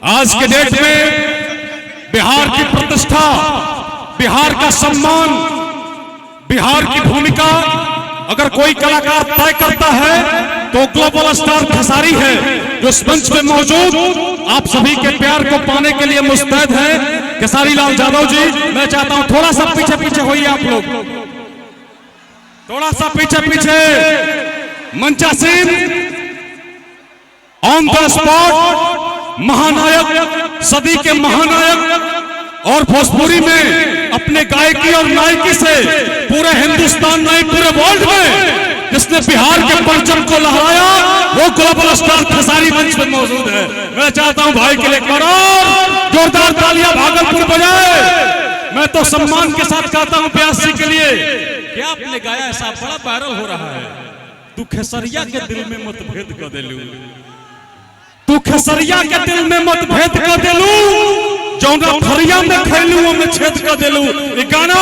आज के डेट में बिहार की प्रतिष्ठा, बिहार का सम्मान, बिहार की भूमिका अगर कोई कलाकार तय करता है तो ग्लोबल स्टार खेसारी है, जो इस मंच पे मौजूद आप सभी के प्यार को पाने के लिए मुस्तैद है। खेसारी लाल यादव जी, मैं चाहता हूं थोड़ा सा पीछे पीछे होइए आप लोग, थोड़ा सा पीछे पीछे। मंचासीन ऑन द स्पॉट महानायक, सदी के महानायक और भोजपुरी में अपने गायकी और नायकी से पूरे हिंदुस्तान नहीं पूरे वर्ल्ड में जिसने बिहार के परचम को लहराया, वो ग्लोबल स्टार खेसारी मंच पे मौजूद है। मैं चाहता हूं भाई के लिए करोड़ जोरदार तालियां भागलपुर बजाए। मैं तो सम्मान के साथ कहता हूं प्यास जी के लिए, क्या आपने गाया ऐसा बड़ा वायरल हो रहा है। तू खेसरिया के दिल में मतभेद कर देलू, तू खेसरिया के दिल में मतभेद कर देलू, जौना फरिया में खैलू में छेद कर देलू। ये गाना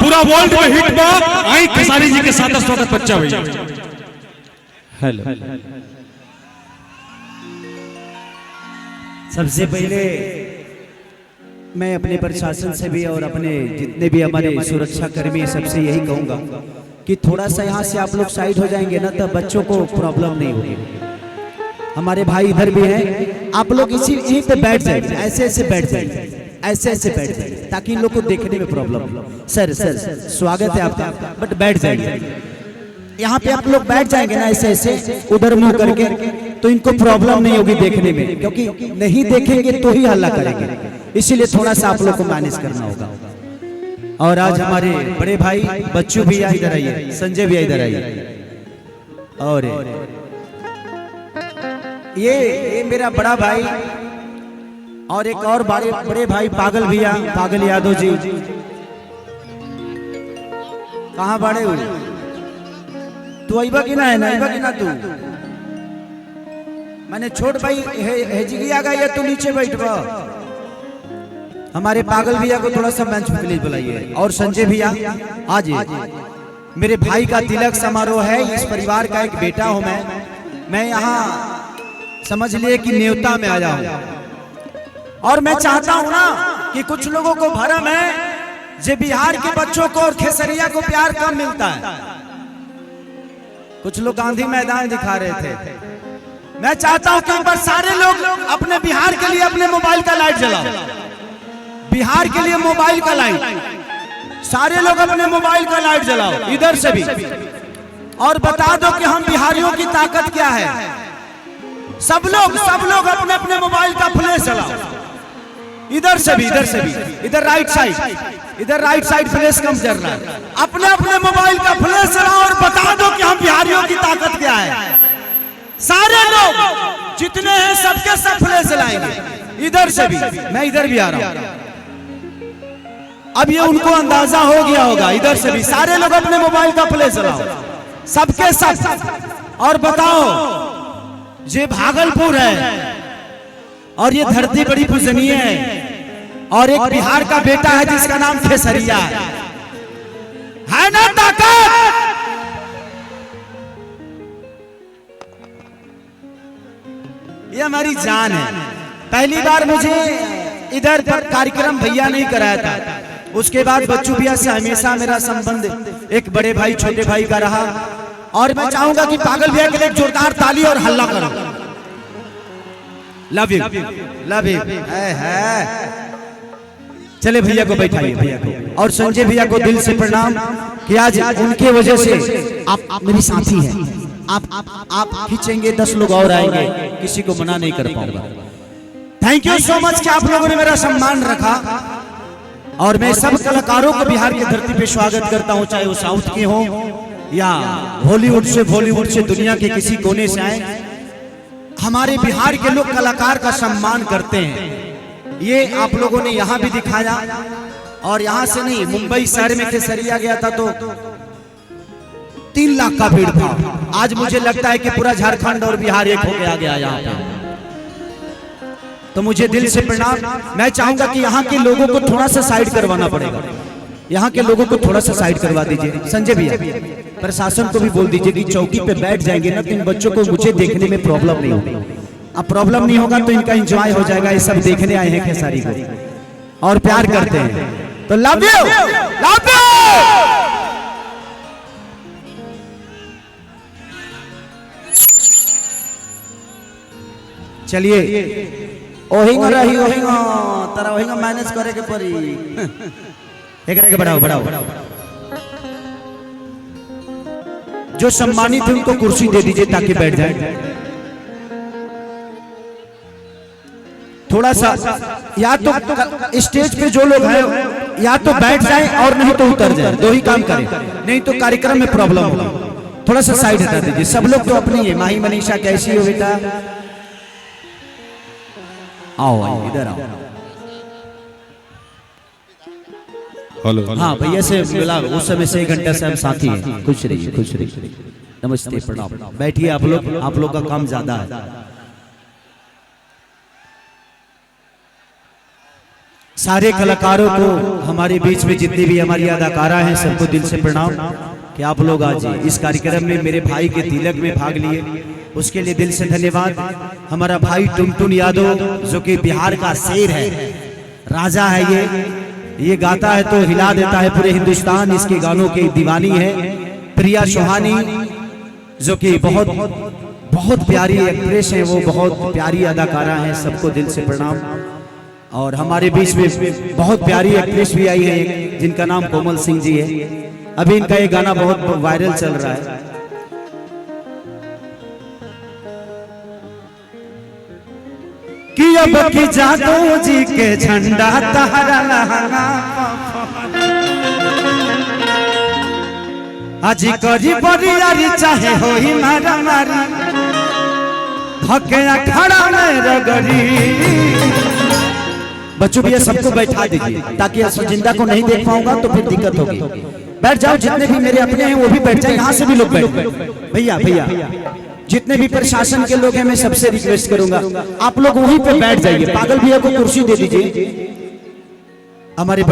पूरा वर्ल्ड में हिट बा। आई खेसारी जी के साथ स्वागत बच्चा भैया। हेलो, सबसे पहले मैं अपने प्रशासन से भी और अपने जितने भी हमारे सुरक्षा कर्मी सबसे यही कहूंगा कि थोड़ा सा यहाँ से आप लोग साइड हो जाएंगे ना, तब बच्चों को प्रॉब्लम नहीं होगी। हमारे भाई इधर भी हैं, आप लोग इसी यहीं पे बैठ जाइए, ऐसे ऐसे बैठ जाइए, ऐसे ऐसे बैठ जाइए ताकि इन लोग को देखने में प्रॉब्लम। सर स्वागत है आपका, बट बैठ जाइए यहाँ पे। आप लोग बैठ जाएंगे ना ऐसे ऐसे उधर मुंह करके, तो इनको प्रॉब्लम नहीं होगी देखने में, क्योंकि नहीं देखेंगे तो ही हल्ला करेंगे। इसीलिए थोड़ा सा आप लोग को मैनेज करना होगा। और आज हमारे बड़े भाई बच्चू भी इधर आइए, संजय भी इधर आइए, और ये मेरा बड़ा भाई और एक और बड़े भाई पागल भैया, पागल यादव जी। कहाँ बड़े हुए तू? आईबा कि ना है ना, आईबा कि ना तू? मैंने छोट भाई हेजिगी आ गया, तू नीचे बैठवा। हमारे पागल भैया को थोड़ा सा मंच पे प्लीज बुलाइए। और संजय भैया आज मेरे भाई का तिलक समारोह है, इस परिवार का एक बेटा हूं मैं यहाँ समझ लिए कि न्योता में आ जाऊं। और मैं चाहता हूं ना कि कुछ लोगों को भरम है जे बिहार के बच्चों को और खेसरिया को प्यार कम मिलता है। कुछ लोग गांधी मैदान दिखा रहे थे। मैं चाहता हूं कि एक बार सारे लोग अपने बिहार के लिए अपने मोबाइल का लाइट जलाओ। बिहार के लिए मोबाइल का लाइट, सारे लोग अपने मोबाइल का लाइट जलाओ, इधर से भी, और बता दो कि हम बिहारियों की ताकत क्या है। सब लोग अपने अपने मोबाइल का फ्लैश जलाओ, इधर से भी, इधर राइट साइड फ्लैश कम जल रहा है। अपने अपने मोबाइल का फ्लैश जलाओ और बता दो कि हम बिहारियों की ताकत क्या है। सारे लोग जितने हैं सबके सब फ्लैश जलाएंगे, इधर से भी, मैं इधर भी आ रहा हूं। अब ये उनको अंदाजा हो गया होगा, इधर से भी सारे लोग अपने मोबाइल का फ्लैश जलाओ, सबके सब। और बताओ, ये भागलपुर है और ये धरती बड़ी पूजनीय है, और एक बिहार का बेटा है जिसका नाम खेसरिया है ना ताकत? ये हमारी जान है। पहली बार मुझे इधर पर कार्यक्रम भैया नहीं कराया था, उसके बाद बच्चू भैया से हमेशा मेरा संबंध एक बड़े भाई छोटे भाई का रहा। और मैं चाहूंगा कि पागल भैया के लिए जोरदार ताली और हल्ला करो। Love you, love you. चले भैया को बैठाइए, भैया को। और संजय भैया को दिल से प्रणाम कि आज उनके वजह से आप मेरी साथी हैं। आप खींचेंगे 10 लोग और आएंगे, किसी को मना नहीं कर पाऊंगा। थैंक यू सो मच कि आप लोगों ने मेरा सम्मान रखा। और मैं सब कलाकारों को बिहार की धरती पे स्वागत करता हूं, चाहे वो साउथ के हों या हॉलीवुड से बॉलीवुड से दुनिया के किसी कोने से आए। हमारे बिहार के लोग कलाकार का सम्मान करते हैं, ये आप लोगों ने यहाँ भी दिखाया। और यहाँ से नहीं, मुंबई शहर में खेसरिया गया था तो 3 लाख का भीड़ था। आज मुझे लगता है कि पूरा झारखंड और बिहार एक हो गया यहाँ पे। तो मुझे दिल से प्रणाम। मैं चाहूंगा कि यहाँ के लोगों को थोड़ा सा साइड करवाना पड़ेगा, यहाँ के लोगों को थोड़ा सा साइड करवा दीजिए। संजय भैया, प्रशासन को भी बोल दीजिए कि चौकी पे बैठ जाएंगे ना तो इन बच्चों को मुझे देखने में प्रॉब्लम नहीं होगी। अब प्रॉब्लम नहीं होगा तो इनका एंजॉय हो जाएगा। ये सब देखने आए हैं खेसारी को और प्यार करते हैं, तो लव यू लव यू। चलिए ओहिंग रही ओहिंग तारा ओहिंग मैनेज करे के पड़ी। एक के बढ़ाओ बढ़ाओ। जो सम्मानित है उनको कुर्सी दे दीजिए ताकि बैठ जाए। थोड़ा सा या तो स्टेज पे जो लोग हैं या तो बैठ जाए और नहीं तो उतर जाए, दो ही काम करें, नहीं तो कार्यक्रम में प्रॉब्लम होगा। थोड़ा सा साइड हटा दीजिए। सब लोग तो अपनी है। माही मनीषा कैसी हो बेटा? आओ इधर आओ। हेलो। हाँ भैया से मिला, उस समय से 1 घंटा से हम साथी हैं। खुश रहिए खुश रहिए। नमस्ते प्रणाम। बैठिए आप लोग का काम ज्यादा है। सारे कलाकारों को हमारे बीच में जितनी भी हमारी अदाकारा हैं सबको दिल से प्रणाम कि आप लोग आज इस कार्यक्रम में मेरे भाई के तिलक में भाग लिए, उसके लिए दिल से धन्यवाद। हमारा भाई टुनटुन यादव जो कि बिहार का शेर है, राजा है, ये गाता है तो हिला देता है पूरे हिंदुस्तान। इसके गानों की दीवानी है। प्रिया चौहानी जो कि बहुत प्यारी एक्ट्रेस है, वो बहुत प्यारी अदाकारा है, सबको दिल से प्रणाम। और हमारे बीच में बहुत प्यारी एक्ट्रेस भी आई है जिनका नाम कोमल सिंह जी है। अभी इनका ये गाना बहुत वायरल चल रहा है। कि अब की जादू जी के झंडा तहरा लहंगा अजी करी बरियारी चाहे हो ही मारा मारी धके अखाड़ा में रगड़ी। बच्चों भैया सबको बैठा दीजिए ताकि जिंदा को नहीं देख पाऊंगा तो फिर दिक्कत होगी। बैठ जाओ, जितने भी मेरे अपने हैं वो भी बैठ जाए। यहाँ से भी लोग बैठ भैया भैया जितने भी प्रशासन के लोग हैं मैं सबसे रिक्वेस्ट करूंगा आप लोग वहीं पे बैठ जाइए। पागल भैया को कुर्सी दे दीजिए। हमारे